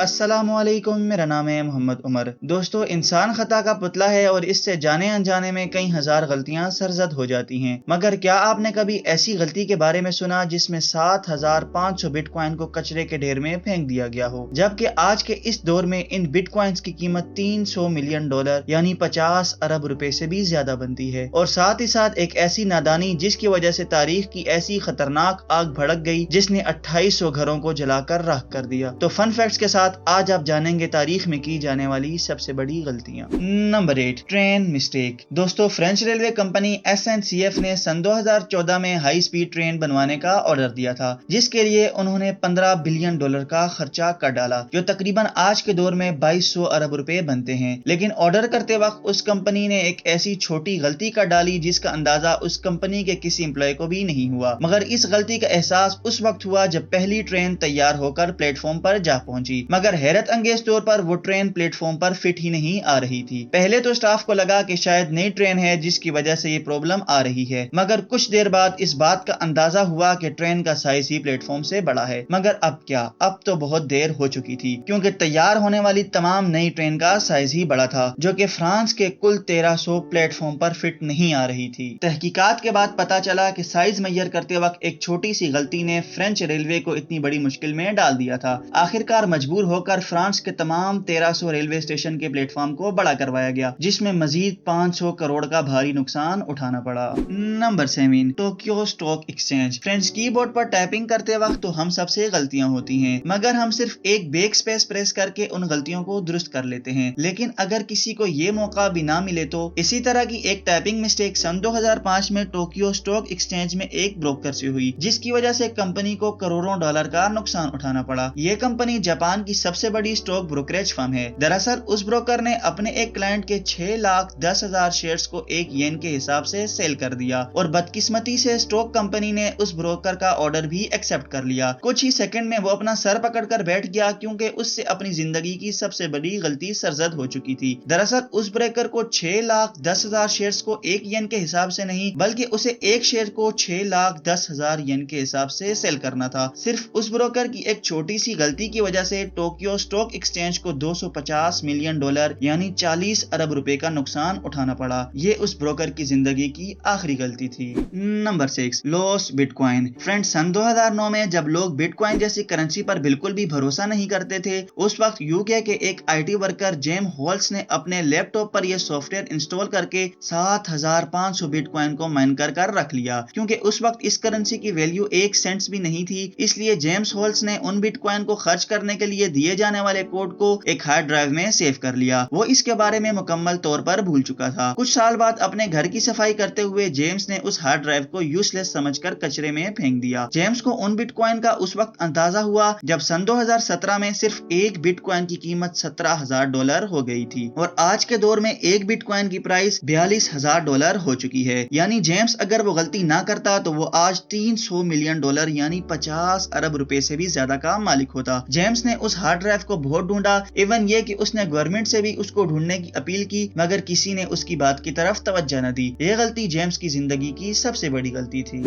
अस्सलामुअलैकुम, मेरा नाम है मोहम्मद उमर। दोस्तों, इंसान खता का पुतला है और इससे जाने अनजाने में कई हजार गलतियां सरजद हो जाती हैं। मगर क्या आपने कभी ऐसी गलती के बारे में सुना जिसमें 7500 बिटकॉइन को कचरे के ढेर में फेंक दिया गया हो, जबकि आज के इस दौर में इन बिटकॉइंस की कीमत $300 मिलियन यानी 50 अरब रुपए से भी ज्यादा बनती है। और साथ ही साथ एक ऐसी नादानी जिसकी वजह से तारीख की ऐसी खतरनाक आग भड़क गई जिसने 2800 घरों को जलाकर राख कर दिया। तो फन फैक्ट्स के साथ आज आप जानेंगे तारीख में की जाने वाली सबसे बड़ी गलतियां। Number 8, train mistake. दोस्तों, फ्रेंच रेलवे कंपनी SNCF ने सन 2014 में हाई स्पीड ट्रेन बनवाने का ऑर्डर दिया था, जिसके लिए उन्होंने $15 बिलियन का खर्चा कर डाला, जो तकरीबन आज के दौर में 2200 अरब रुपए बनते हैं। लेकिन ऑर्डर करते वक्त उस कंपनी ने एक ऐसी छोटी गलती कर डाली जिसका अंदाजा उस कंपनी के किसी एम्प्लॉय को भी नहीं हुआ। मगर इस गलती का एहसास उस वक्त हुआ जब पहली ट्रेन तैयार होकर प्लेटफॉर्म पर जा पहुंची। मगर हैरत अंगेज तौर पर वो ट्रेन प्लेटफॉर्म पर फिट ही नहीं आ रही थी। पहले तो स्टाफ को लगा कि शायद नई ट्रेन है जिसकी वजह से ये प्रॉब्लम आ रही है, मगर कुछ देर बाद इस बात का अंदाजा हुआ कि ट्रेन का साइज ही प्लेटफॉर्म से बड़ा है। मगर अब क्या, अब तो बहुत देर हो चुकी थी, क्योंकि तैयार होने वाली तमाम नई ट्रेन का साइज ही बड़ा था, जो कि फ्रांस के कुल 1300 प्लेटफॉर्म पर फिट नहीं आ रही थी। तहकीकात के बाद पता चला कि साइज मेजर करते वक्त एक छोटी सी गलती ने फ्रेंच रेलवे को इतनी बड़ी मुश्किल में डाल दिया था। आखिरकार मजबूर होकर फ्रांस के तमाम 1300 रेलवे स्टेशन के प्लेटफॉर्म को बड़ा करवाया गया, जिसमें मजीद 500 करोड़ का भारी नुकसान उठाना पड़ा। Number 7, Tokyo stock exchange. Friends, keyboard पर टाइपिंग करते वक्त तो हम सबसे गलतियां होती हैं, मगर हम सिर्फ एक बैक स्पेस प्रेस करके उन गलतियों को दुरुस्त कर लेते हैं। लेकिन अगर किसी को ये मौका भी ना मिले तो इसी तरह की एक टाइपिंग मिस्टेक सन 2005 में टोक्यो स्टॉक एक्सचेंज में एक ब्रोकर से हुई, जिसकी वजह से कंपनी को करोड़ों डॉलर का नुकसान उठाना पड़ा। ये कंपनी जापान की सबसे बड़ी स्टॉक ब्रोकरेज फर्म है। दरअसल उस ब्रोकर ने अपने एक क्लाइंट के 6,10,000 शेयर्स को $1 के हिसाब से सेल कर दिया, और बदकिस्मती से स्टॉक कंपनी ने उस ब्रोकर का ऑर्डर भी एक्सेप्ट कर लिया। कुछ ही सेकंड में वो अपना सर पकड़कर बैठ गया, क्योंकि उससे अपनी जिंदगी की सबसे बड़ी गलती सरजद हो चुकी थी। दरअसल उस ब्रोकर को 6,10,000 शेयर्स को $1 के हिसाब से नहीं, बल्कि उसे एक शेयर को $6,10,000 के हिसाब से सेल करना था। सिर्फ उस ब्रोकर की एक छोटी सी गलती की वजह से टोक्यो स्टॉक एक्सचेंज को $250 मिलियन यानी 40 अरब रुपए का नुकसान उठाना पड़ा। ये उस ब्रोकर की जिंदगी की आखिरी गलती थी। Number 6, lost bitcoin. फ्रेंड्स, सन 2009 में जब लोग बिटकॉइन जैसी करेंसी पर बिल्कुल भी भरोसा नहीं करते थे, उस वक्त यूके के एक IT वर्कर जेम हॉल्स ने अपने लैपटॉप पर यह सॉफ्टवेयर इंस्टॉल करके 7500 बिटकॉइन को माइन कर रख लिया। क्योंकि उस वक्त इस करेंसी की वैल्यू 1 सेंट्स भी नहीं थी, इसलिए जेम्स हॉल्स ने उन बिटकॉइन को खर्च करने के लिए दिए जाने वाले कोड को एक हार्ड ड्राइव में सेव कर लिया। वो इसके बारे में मुकम्मल तौर पर भूल चुका था। कुछ साल बाद अपने घर की सफाई करते हुए जेम्स ने उस हार्ड ड्राइव को यूजलेस समझकर कचरे में फेंक दिया। जेम्स को उन बिटकॉइन का उस वक्त अंदाजा हुआ जब सन 2017 में सिर्फ एक बिटकॉइन की कीमत $17,000 हो गई थी, और आज के दौर में एक बिटकॉइन की प्राइस $42,000 हो चुकी है। यानी जेम्स अगर वो गलती ना करता तो वो आज $300 मिलियन यानी 50 अरब रुपए से भी ज्यादा का मालिक होता। जेम्स ने उस हार्ड ड्राइव को बहुत ढूंढा, इवन ये कि उसने गवर्नमेंट से भी उसको ढूंढने की अपील की, मगर किसी ने उसकी बात की तरफ तवज्जो न दी। ये गलती जेम्स की जिंदगी की सबसे बड़ी गलती थी।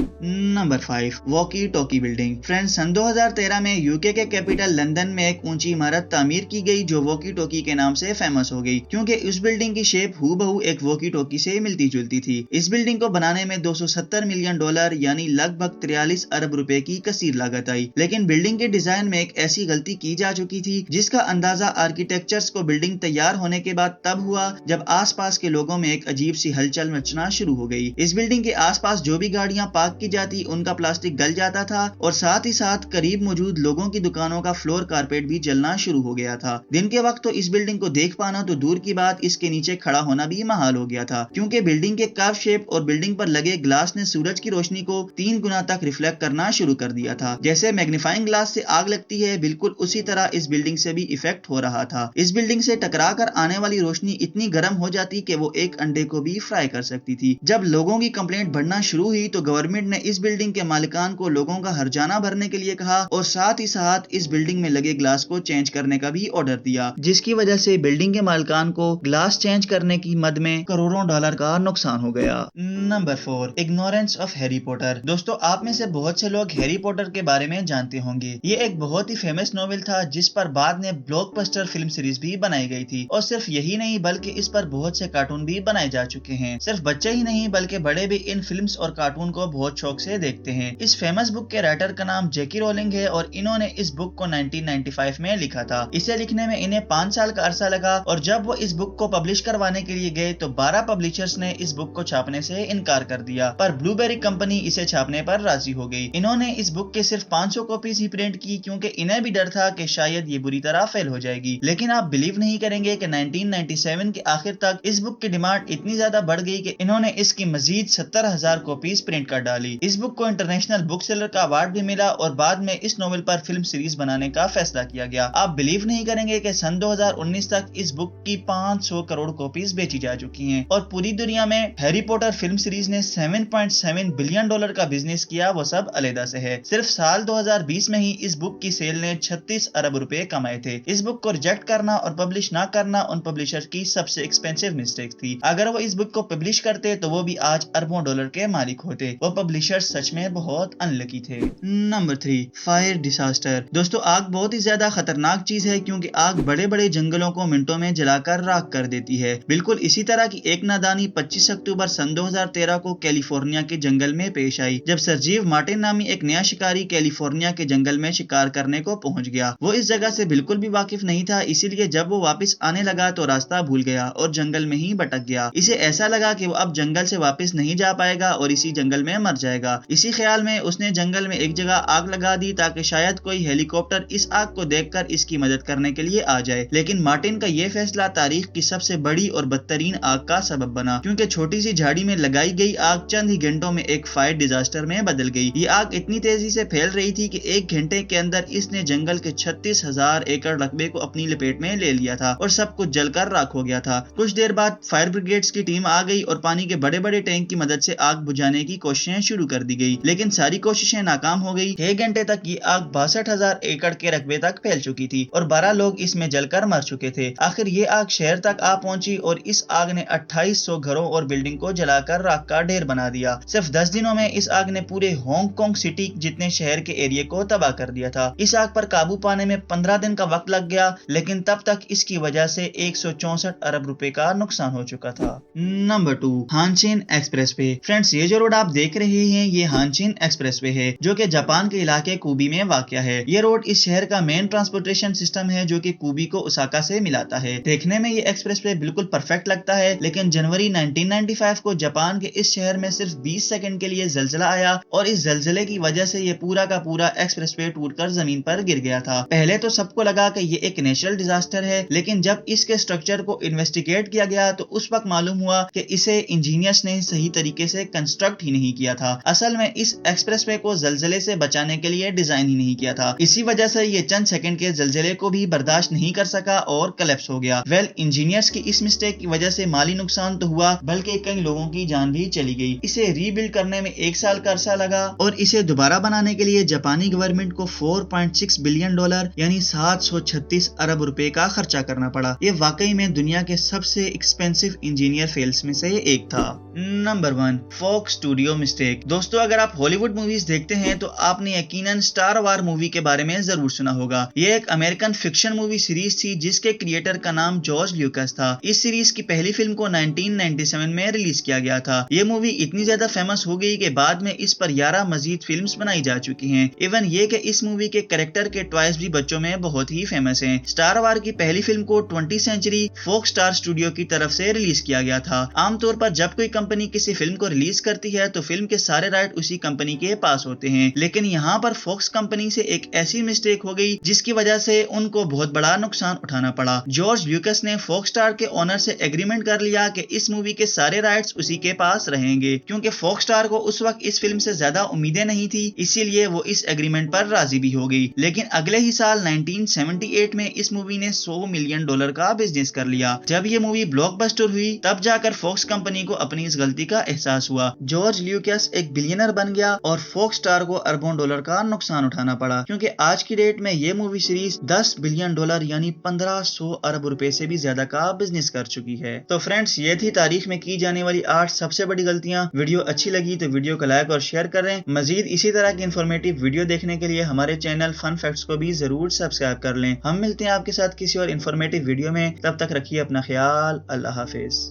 Number 5, walkie talkie building. Friends, सन 2013 में यूके के कैपिटल लंदन में एक ऊंची इमारत तामीर की गई जो वॉकी टॉकी के नाम से फेमस हो गई, क्योंकि उस बिल्डिंग की शेप हूबहू एक वॉकी टॉकी से मिलती जुलती थी। इस बिल्डिंग को बनाने में $270 मिलियन यानी लगभग 43 अरब रुपए की कसीर लागत आई। लेकिन बिल्डिंग के डिजाइन में एक ऐसी गलती की जा चुकी थी जिसका अंदाजा आर्किटेक्चर्स को बिल्डिंग तैयार होने के बाद तब हुआ जब आसपास के लोगों में एक अजीब सी हलचल मचना शुरू हो गई। इस बिल्डिंग के आसपास जो भी गाड़ियां पार्क की जाती उनका प्लास्टिक गल जाता था, और साथ ही साथ करीब मौजूद लोगों की दुकानों का फ्लोर कारपेट भी जलना शुरू हो गया था। दिन के वक्त तो इस बिल्डिंग को देख पाना तो दूर की बात, इसके नीचे खड़ा होना भी महाल हो गया था, क्योंकि बिल्डिंग के कर्व शेप और बिल्डिंग पर लगे ग्लास ने सूरज की रोशनी को 3 गुना तक रिफ्लेक्ट करना शुरू कर दिया था। जैसे मैग्नीफाइंग ग्लास से आग लगती है, बिल्कुल उसी तरह इस बिल्डिंग से भी इफेक्ट हो रहा था। इस बिल्डिंग से टकराकर आने वाली रोशनी इतनी गर्म हो जाती कि वो एक अंडे को भी फ्राई कर सकती थी। जब लोगों की कंप्लेंट बढ़ना शुरू हुई तो गवर्नमेंट ने इस बिल्डिंग के मालिकान को लोगों का हर्जाना भरने के लिए कहा, और साथ ही साथ इस बिल्डिंग में लगे ग्लास को चेंज करने का भी ऑर्डर दिया, जिसकी वजह से बिल्डिंग के मालिकान को ग्लास चेंज करने की मद में करोड़ों डॉलर का नुकसान हो गया। Number 4, ignorance of Harry Potter. दोस्तों, आप में से बहुत से लोग हैरी पॉटर के बारे में जानते होंगे। ये एक बहुत ही फेमस नॉवेल था जिस पर बाद में ब्लॉकबस्टर फिल्म सीरीज भी बनाई गई थी। और सिर्फ यही नहीं बल्कि इस पर बहुत से कार्टून भी बनाए जा चुके हैं। सिर्फ बच्चे ही नहीं बल्कि बड़े भी इन फिल्म्स और कार्टून को बहुत शौक से देखते हैं। इस फेमस बुक के राइटर का नाम जेकी रोलिंग है और इन्होंने इस बुक को 1995 में लिखा था। इसे लिखने में इन्हें 5 साल का अरसा लगा और जब वो इस बुक को पब्लिश करवाने के लिए गए तो 12 पब्लिशर्स ने इस बुक को छापने से इनकार कर दिया, पर ब्लूबेरी कंपनी इसे छापने पर राजी हो गई। इन्होंने इस बुक के सिर्फ 500 कॉपीज ही प्रिंट की क्योंकि इन्हें भी डर था कि शायद ये बुरी तरह फेल हो जाएगी। लेकिन आप बिलीव नहीं करेंगे कि 1997 के आखिर तक इस बुक की डिमांड इतनी ज्यादा बढ़ गई कि इन्होंने इसकी मजीद 70,000 कॉपीज प्रिंट कर डाली। इस बुक को इंटरनेशनल बुक सेलर का अवार्ड भी मिला और बाद में इस नोवेल पर फिल्म सीरीज बनाने का फैसला किया गया। आप बिलीव नहीं करेंगे कि सन 2019 तक इस बुक की 500 करोड़ कॉपीज बेची जा चुकी हैं और पूरी दुनिया में हैरी पॉटर फिल्म सीरीज ने 7.7 बिलियन डॉलर का बिजनेस किया, वो सब अलग से है। सिर्फ साल 2020 में ही इस बुक की सेल ने 36 अरब रुपए कमाए थे। इस बुक को रिजेक्ट करना और पब्लिश ना करना उन पब्लिशर्स की सबसे एक्सपेंसिव मिस्टेक थी। अगर वो इस बुक को पब्लिश करते तो वो भी आज अरबों डॉलर के मालिक होते। वो पब्लिशर्स सच में बहुत अनलकी थे। Number 3, fire disaster. दोस्तों, आग बहुत ही ज्यादा खतरनाक चीज है क्योंकि आग बड़े बड़े जंगलों को मिनटों में जलाकर राख कर देती है। बिल्कुल इसी तरह की एक नादानी 25 अक्टूबर सन 2013 को कैलिफोर्निया के जंगल में पेश आई, जब सरजीव मार्टिन नामी एक नया शिकारी कैलिफोर्निया के जंगल में शिकार करने को पहुंच गया। वो इस जगह से बिल्कुल भी वाकिफ नहीं था, इसीलिए जब वो वापस आने लगा तो रास्ता भूल गया और जंगल में ही भटक गया। इसे ऐसा लगा कि वो अब जंगल से वापस नहीं जा पाएगा और इसी जंगल में मर जाएगा। इसी ख्याल में उसने जंगल में एक जगह आग लगा दी ताकि शायद कोई हेलीकॉप्टर इस आग को देखकर इसकी मदद करने के लिए आ जाए। लेकिन मार्टिन का यह फैसला तारीख की सबसे बड़ी और बदतरीन आग का सबब बना क्योंकि छोटी सी झाड़ी में लगाई गई आग चंद ही घंटों में एक फायर डिजास्टर में बदल गई। ये आग इतनी तेजी से फैल रही थी कि एक घंटे के अंदर इसने जंगल के 36,000 एकड़ रकबे को अपनी लपेट में ले लिया था और सब कुछ जलकर राख हो गया था। कुछ देर बाद फायर ब्रिगेड्स की टीम आ गई और पानी के बड़े बड़े टैंक की मदद से आग बुझाने की कोशिशें शुरू कर दी गई, लेकिन सारी कोशिशें नाकाम हो गई। 1 घंटे तक ये आग 62,000 एकड़ के रकबे तक फैल चुकी थी और 12 लोग इसमें जलकर मर चुके थे। आखिर ये आग शहर तक आ पहुंची और इस आग ने 2800 घरों और बिल्डिंग को जलाकर राख का ढेर बना दिया। सिर्फ 10 दिनों में इस आग ने पूरे हांगकांग सिटी जितने शहर के एरिया को तबाह कर दिया था। इस आग पर काबू पाने में 15 दिन का वक्त लग गया, लेकिन तब तक इसकी वजह से 164 अरब रुपए का नुकसान हो चुका था। Number 2, Hanshin expressway. Friends, ये जो रोड आप देख रहे हैं ये हानशिन एक्सप्रेस वे है जो कि जापान के इलाके कुबी में वाक़या है। ये रोड इस शहर का मेन ट्रांसपोर्टेशन सिस्टम है जो कि कुबी को ओसाका से मिलाता है। देखने में ये एक्सप्रेस वे बिल्कुल परफेक्ट लगता है, लेकिन जनवरी 1995 को जापान के इस शहर में सिर्फ 20 सेकंड के लिए जलजला आया और इस जलजले की वजह से ये पूरा का पूरा एक्सप्रेस वे टूटकर जमीन पर गिर गया था। पहले तो सबको लगा कि ये एक नेचुरल डिजास्टर है, लेकिन जब इसके स्ट्रक्चर को इन्वेस्टिगेट किया गया तो उस वक्त मालूम हुआ कि इसे इंजीनियर्स ने सही तरीके से कंस्ट्रक्ट ही नहीं किया था। असल में इस एक्सप्रेस वे को जलजले से बचाने के लिए डिजाइन ही नहीं किया था। इसी वजह से ये चंद सेकंड के जलजले को भी बर्दाश्त नहीं कर सका और कोलैप्स हो गया। इंजीनियर्स की इस मिस्टेक की वजह से माली नुकसान तो हुआ बल्कि कई लोगों की जान भी चली गई। इसे रीबिल्ड करने में 1 साल का अरसा लगा और इसे दोबारा बनाने के लिए जापानी गवर्नमेंट को 4.6 बिलियन डॉलर यानी 736 अरब रुपए का खर्चा करना पड़ा। ये वाकई में दुनिया के सबसे एक्सपेंसिव इंजीनियर फेल्स में से एक था। Number 1, Fox studio mistake. दोस्तों, अगर आप हॉलीवुड मूवीज देखते हैं तो आपने यकीनन स्टार वार मूवी के बारे में जरूर सुना होगा। ये एक अमेरिकन फिक्शन मूवी सीरीज थी जिसके क्रिएटर का नाम जॉर्ज ल्यूकास था। इस सीरीज की पहली फिल्म को 1997 में रिलीज किया गया था। ये मूवी इतनी ज्यादा फेमस हो गई कि बाद में इस पर 11 मजीद फिल्म्स बनाई जा चुकी हैं। इवन ये कि इस मूवी के कैरेक्टर के टॉयज भी बच्चों में बहुत ही फेमस हैं। स्टार वार की पहली फिल्म को 20th century fox star studio की तरफ से रिलीज किया गया था। आमतौर पर जब कोई कंपनी किसी फिल्म को रिलीज करती है तो फिल्म के सारे राइट उसी कंपनी के पास होते हैं, लेकिन यहाँ पर फॉक्स कंपनी से एक ऐसी मिस्टेक हो गई जिसकी वजह से उनको बहुत बड़ा नुकसान उठाना पड़ा। जॉर्ज ल्यूकास ने फॉक्स स्टार के ओनर से एग्रीमेंट कर लिया कि इस मूवी के सारे राइट्स उसी के पास रहेंगे। क्योंकि फॉक्स स्टार को उस वक्त इस फिल्म से ज्यादा उम्मीदें नहीं थी, इसीलिए वो इस एग्रीमेंट पर राजी भी हो गई। लेकिन अगले ही साल 1978 में इस मूवी ने $100 मिलियन का बिजनेस कर लिया। जब ये मूवी ब्लॉकबस्टर हुई तब जाकर फॉक्स कंपनी को अपनी इस गलती का एहसास हुआ। जॉर्ज ल्यूकास एक बिलियनर बन गया और फॉक्स स्टार को अरबों डॉलर का नुकसान उठाना पड़ा, क्योंकि आज की डेट में ये मूवी सीरीज $10 बिलियन यानी 1500 अरब रुपए से भी ज्यादा का बिजनेस कर चुकी है। तो फ्रेंड्स, ये थी तारीख में की जाने वाली 8 सबसे बड़ी गलतियां। वीडियो अच्छी लगी तो वीडियो को लाइक और शेयर करें। मजीद इसी तरह की इंफॉर्मेटिव वीडियो देखने के लिए हमारे चैनल फन फैक्ट्स को भी जरूर सब्सक्राइब कर लें। हम मिलते हैं आपके साथ किसी और इन्फॉर्मेटिव वीडियो में, तब तक रखिए अपना ख्याल। अल्लाह हाफिज।